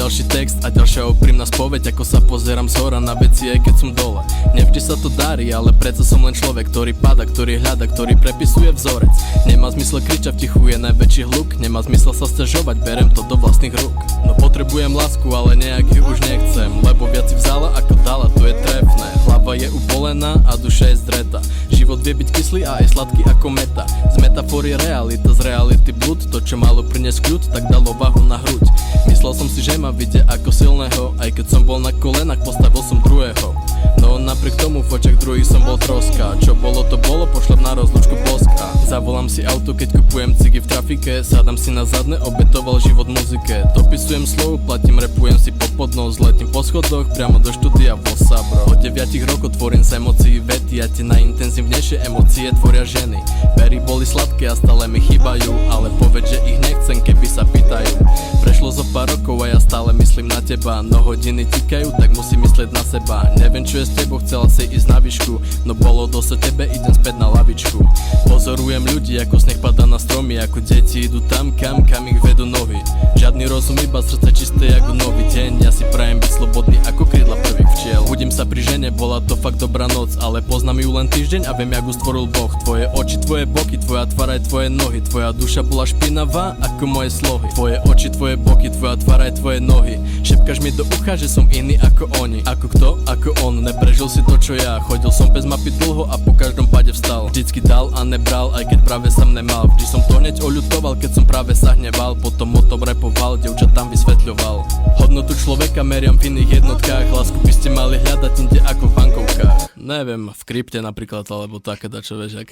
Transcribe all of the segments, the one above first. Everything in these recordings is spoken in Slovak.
ďalší text a ďalšia úprimná spoveď, ako sa pozerám zhora na veci, aj keď som dole. Nevždy sa to darí, ale predsa som len človek, ktorý pada, ktorý hľada, ktorý prepisuje vzorec. Nemá zmysel kričať, v tichu je najväčší hluk, nemá zmysel sa sťažovať, berem to do vlastných rúk. No potrebujem lásku, ale nejak ju už nechcem, lebo viac si vzala ako dala, to je trefné. Hlava je ubolená a duša je zdreta. Život vie byť kyslý a aj sladký ako meta. Z metafory realita, z reality blúd. To čo malo priniesť kľud, tak dalo váhu na hruď. Myslel som si, že ma vidie ako silného, aj keď som bol na kolenách, postavil som druhého. No napriek tomu v očiach druhých som bol troska. Čo bolo to bolo, pošlem na rozlúčku boska. Zavolám si auto, keď kupujem cigy v trafike. Sadám si na zadne, obetoval život muzike. Dopisujem slov, platím, repujem si po podnos. Letím po schodoch, priamo do štúdia vo Sabro. Od 9 rokov tvorím z emócií vety a tie najintenzívnejšie emócie tvoria ženy. Pery boli sladké a stále mi chýbajú, ale povedz, že ich nechcem, keby sa pýtajú. Prešlo zo pár rokov a ja stále myslím na teba. No hodiny tikajú, tak musím myslieť na seba. Neviem čo je s tebou, chcela si ísť na výšku, no bolo dosť o tebe, idem späť na lavičku. Pozorujem ľudí, ako sneh padá na stromy, ako deti idú tam, kam ich vedú nohy. Žiadny rozum, iba srdce čisté ako nový deň. Ja si prajem byť slobodný ako krídla prvých včiel. Budím sa pri žene, bola to fakt dobrá noc, ale poznám ju len týždeň a viem, jak ju stvoril Boh. Tvoje oči, tvoje boky, tvoja tvár aj tvoje nohy. Tvoja duša bola špinavá ako moje slohy. Tvoje oči, tvoje boky, tvoja tvár aj tvoje nohy. Šepkáš mi do ucha, že som iný ako oni. Ako kto? Ako on. Neprežil si to čo ja. Chodil som bez mapy dlho a po každom pade vstal. Vždycky dal a nebral, aj keď práve som nemal. Vždy som to hneď oľutoval, keď som práve sa hneval. Potom o tom repoval, dievčat tam vysvetľoval. Hodnotu človeka meriam v iných jednotkách. Lásku by ste mali hľadať inde ako v bankovkách. Neviem, v krypte napríklad, alebo také dačo, vieš jak.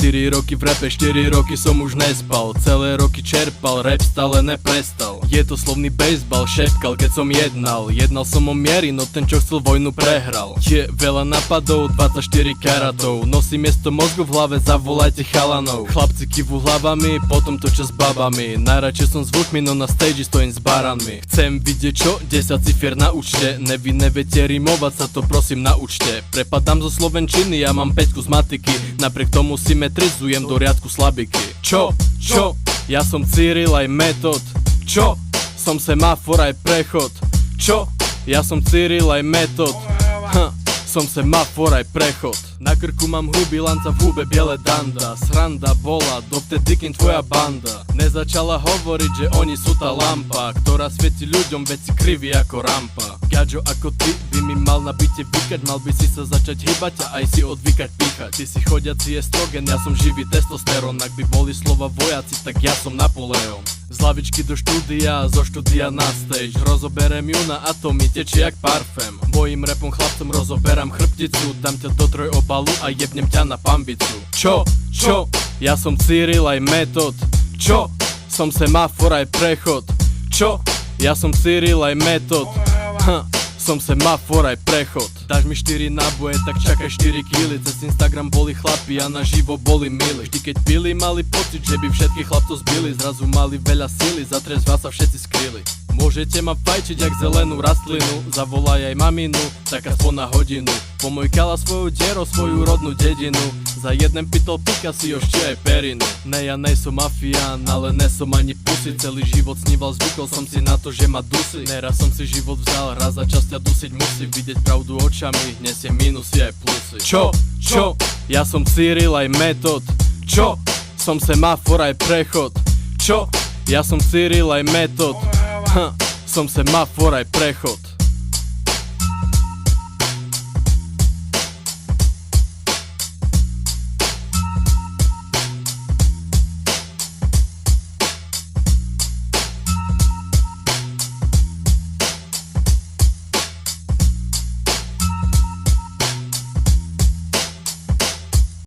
4 roky v rape, 4 roky som už nespal. Celé roky čerpal, rap stále neprestal. Je to slovný bejsbal, šepkal keď som jednal. Jednal som o miery, no ten čo chcel vojnu prehral. Je veľa napadov, 24 karatov. Nosím miesto mozgu v hlave, zavolajte chalanov. Chlapci kývu hlavami, potom to čo s babami. Najradšej som zvukmi, no na stage stojím s baranmi. Chcem vidieť čo? 10 cifier na účte. Nevinné viete rimovať sa, to prosím naučte. Prepadám zo slovenčiny, ja mám 5 z matiky. Napriek tomu si metrizujem do riadku slabiky. Čo? Ja som Cyril aj Metod. Čo? Som semafor aj prechod. Čo? Ja som Cyril aj Metod. Som semafor aj prechod. Na krku mám hruby lanca, v hube biele danda. Sranda bola, dovtedy kým tvoja banda nezačala hovoriť, že oni sú tá lampa, ktorá svieti ľuďom veci krivý ako rampa. Gadžo ako ty by mi mal na byte vykať. Mal by si sa začať hýbať a aj si odvykať píchať. Ty si chodiaci estrogen, ja som živý testosterón. Ak by boli slova vojaci, tak ja som Napoleon. Z lavičky do štúdia, zo štúdia na stage. Rozoberem ju na atomy, tečie jak parfém. Mojim rapom chlapcom rozoberám chrbticu. Dám ťa do trojobalu a jebnem ťa na pambicu. Čo? Ja som Cyril aj Metod. Čo? Som semafor aj prechod. Čo? Ja som Cyril aj Metod. Som semafor aj prechod. Dáš mi 4 náboje, tak čakaj 4 kily. Cez Instagram boli chlapi a naživo boli milí. Vždy keď pili, mali pocit, že by všetkých chlapcov zbili. Zrazu mali veľa síly, za trest vás sa všetci skryli. Môžete ma fajčiť jak zelenú rastlinu. Zavolaj aj maminu, tak aspoň na hodinu. Pomojkala svojou dierou svoju rodnú dedinu. Za jeden pitol Picasso či aj perinu. Ne, ja nejsom mafián, ale nesom ani pusy. Celý život sníval, zvykol som si na to, že ma dusí. Neraz som si život vzal, raz za čas ťa dusiť musí. Vidieť pravdu očami, nesie minusy aj plusy. Čo? Ja som Cyril aj Metod. Čo? Som semafor aj prechod. Čo? Ja som Cyril aj Metod. Som semafor aj prechod.